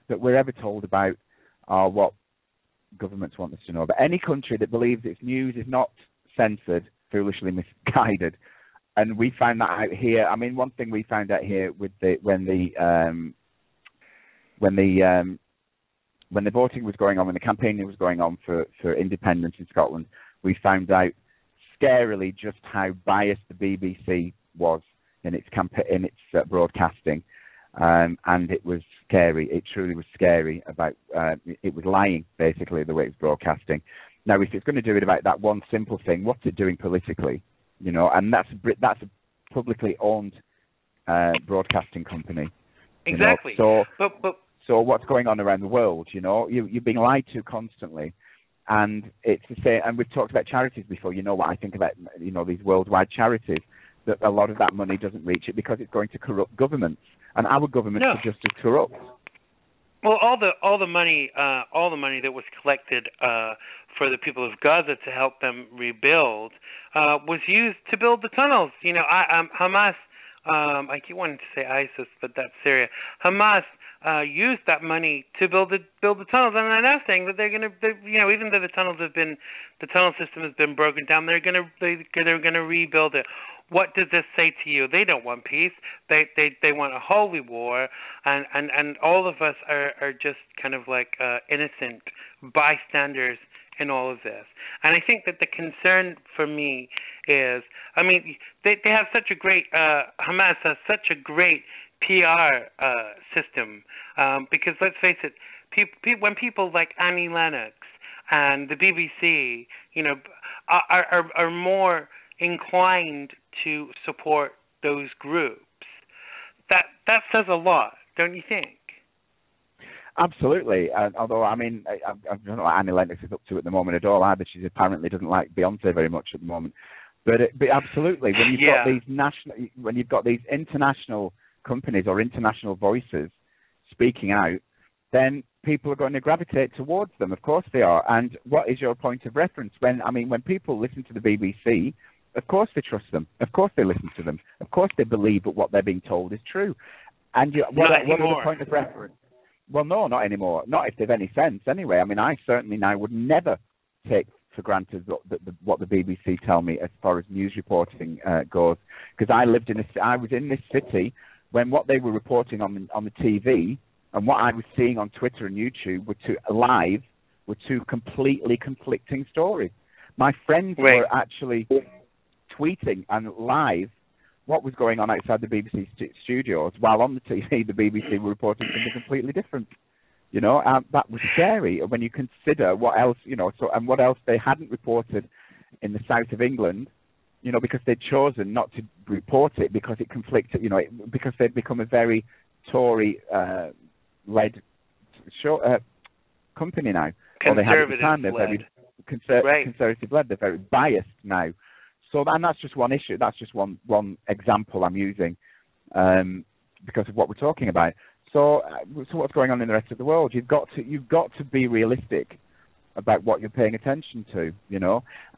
that we're ever told about are what governments want us to know. But any country that believes its news is not censored, foolishly misguided. And we found that out here. I mean, one thing we found out here with when the voting was going on, when the campaigning was going on for independence in Scotland, we found out scarily just how biased the BBC was in its broadcasting. And it was scary. It truly was scary about. It was lying, basically, the way it was broadcasting. Now, if it's going to do it about that one simple thing, what's it doing politically? And that's a publicly owned broadcasting company. Exactly. So what's going on around the world? You're being lied to constantly, and it's the same. And we've talked about charities before. You know what I think about these worldwide charities. That a lot of that money doesn't reach it because it's going to corrupt governments. And our governments are just as corrupt. Well, all the money that was collected for the people of Gaza to help them rebuild was used to build the tunnels. Hamas. I keep wanting to say ISIS, but that's Syria. Hamas used that money to build the tunnels, and they're now saying that they're going to, even though the tunnel system has been broken down, they're going to rebuild it. What does this say to you? They don't want peace. They want a holy war, and all of us are just kind of like innocent bystanders in all of this. And I think that the concern for me is, I mean, they have such a great Hamas has such a great PR system because let's face it, when people like Annie Lennox and the BBC, are more inclined to support those groups, that says a lot, don't you think? Absolutely. Although, I mean, I don't know what Annie Lennox is up to at the moment at all either. She apparently doesn't like Beyonce very much at the moment. But absolutely, when you've got these international companies or international voices speaking out, then people are going to gravitate towards them. Of course they are. And what is your point of reference? When people listen to the BBC, of course they trust them. Of course they listen to them. Of course they believe that what they're being told is true. And what are the point of reference? Well, no, not anymore. Not if they've any sense, anyway. I mean, I certainly now would never take for granted what the BBC tell me as far as news reporting goes, because I was in this city when what they were reporting on the TV and what I was seeing on Twitter and YouTube were two completely conflicting stories. My friends were actually tweeting and live what was going on outside the BBC studios, while on the TV, the BBC were reporting something completely different. That was scary when you consider what else, and what else they hadn't reported in the south of England, because they'd chosen not to report it because it conflicted, because they'd become a very Tory-led company now. Conservative-led. They're very conservative-led. They're very biased now. So, and that's just one issue. That's just one example I'm using because of what we're talking about. So what's going on in the rest of the world? You've got to be realistic about what you're paying attention to,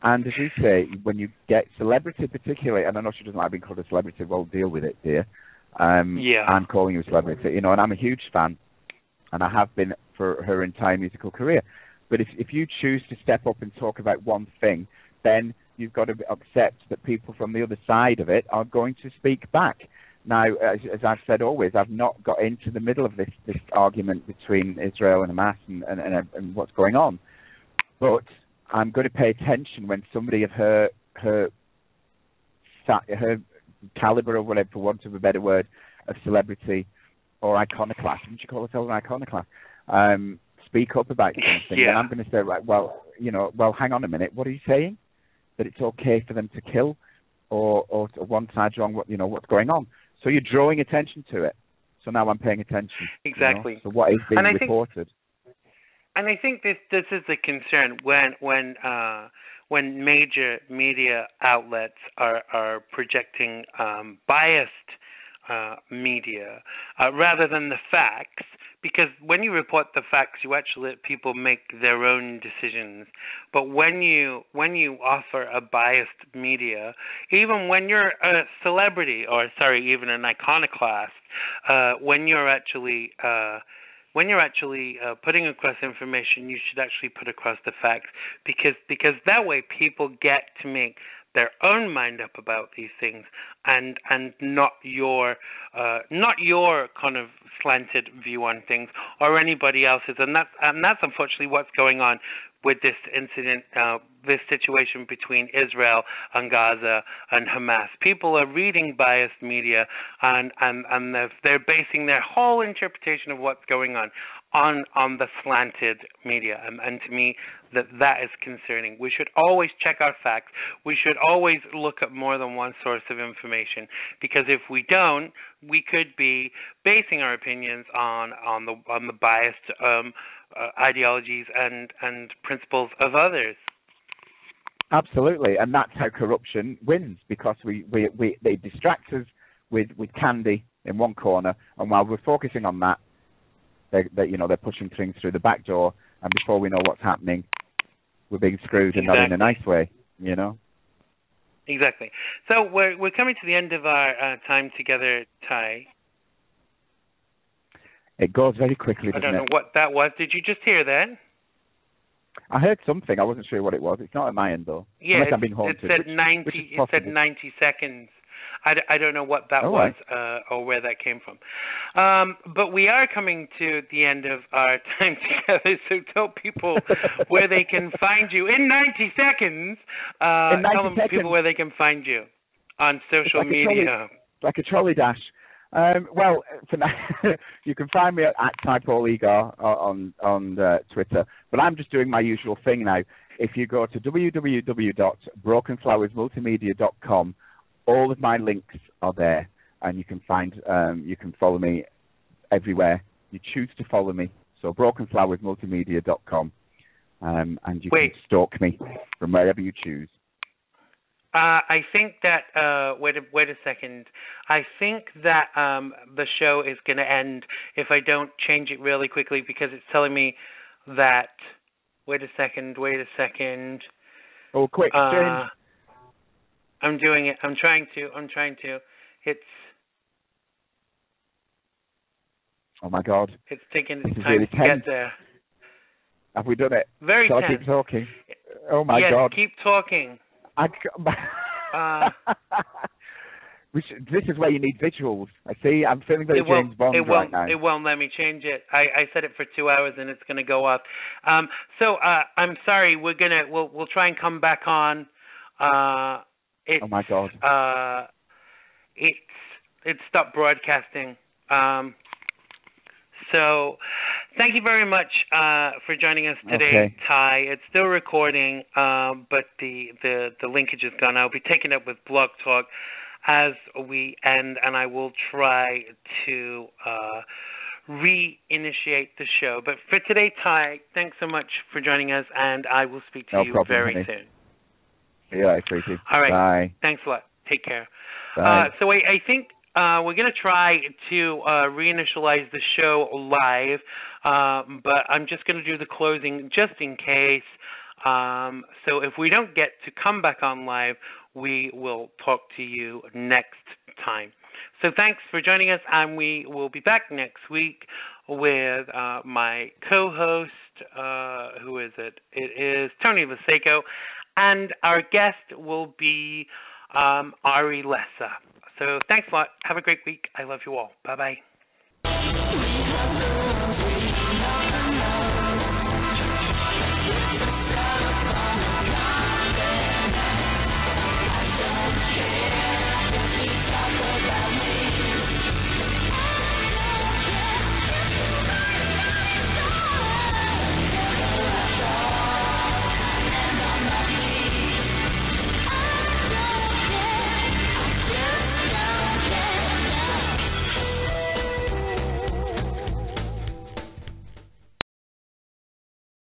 And as you say, when you get celebrity, particularly, and I know she doesn't like being called a celebrity. Well, deal with it, dear. I'm calling you a celebrity, and I'm a huge fan, and I have been for her entire musical career. But if you choose to step up and talk about one thing, then you've got to accept that people from the other side of it are going to speak back. Now, as I've said always, I've not got into the middle of this argument between Israel and Hamas and what's going on. But I'm going to pay attention when somebody of her caliber, or whatever, for want of a better word, of celebrity or iconoclast. Didn't you call herself an iconoclast? Speak up about something. And I'm going to say, right, well, hang on a minute. What are you saying? That it's okay for them to kill, or one side's wrong? What's going on? So you're drawing attention to it. So now I'm paying attention. Exactly. So what is being reported? And I think this is the concern when major media outlets are projecting biased media rather than the facts. Because when you report the facts, you actually let people make their own decisions. But when you offer a biased media, even when you're a celebrity, even an iconoclast, when you're actually putting across information, you should actually put across the facts, because that way people get to make their own mind up about these things, and not your kind of slanted view on things or anybody else's, and that's unfortunately what's going on with this incident, this situation between Israel and Gaza and Hamas. People are reading biased media, and they're basing their whole interpretation of what's going on the slanted media, and to me that is concerning. We should always check our facts. We should always look at more than one source of information, because if we don't, we could be basing our opinions on the biased ideologies and principles of others. Absolutely, and that's how corruption wins, because they distract us with candy in one corner, and while we're focusing on that, they're pushing things through the back door, and before we know what's happening, we're being screwed, and not in a nice way, Exactly. So we're coming to the end of our time together, Tyhe. It goes very quickly, doesn't it? I don't know what that was. Did you just hear that? I heard something. I wasn't sure what it was. It's not at my end, though. Yeah, unless I'm being haunted. It said 90. It said 90 seconds. I don't know what that was or where that came from. But we are coming to the end of our time together, so tell people where they can find you in 90 seconds. Tell people where they can find you on social media. Like a trolley dash. Well, for now, you can find me at Egar on Twitter, but I'm just doing my usual thing now. If you go to www.brokenflowersmultimedia.com, all of my links are there, and you can follow me everywhere you choose to follow me. So brokenflowersmultimedia.com, and you can stalk me from wherever you choose. I think that wait a second. I think that the show is going to end if I don't change it really quickly because it's telling me that. Wait a second. Wait a second. Oh, quick, James. I'm doing it. I'm trying to. It's. Oh my God. It's taking This is time really to tense. get there. Have we done it? Very Shall I tense. keep talking? Oh my yes, God. keep talking. This is where you need visuals. I see. I'm feeling very James Bond right now. It won't let me change it. I set it for 2 hours and it's going to go off. So I'm sorry. We'll try and come back on. Oh my God. It stopped broadcasting. So thank you very much for joining us today, Tyhe. It's still recording, but the linkage is gone. I'll be taking it up with Blog Talk as we end, and I will try to reinitiate the show. But for today, Tyhe, thanks so much for joining us, and I will speak to you very soon. See you later, sweetie. All right. Bye. Thanks a lot. Take care. Bye. So I think we're going to try to reinitialize the show live, but I'm just going to do the closing just in case. So if we don't get to come back on live, we will talk to you next time. So thanks for joining us, and we will be back next week with my co-host, who is it? It is Tony Vaseko, and our guest will be Ari Lessa. So thanks a lot. Have a great week. I love you all. Bye-bye.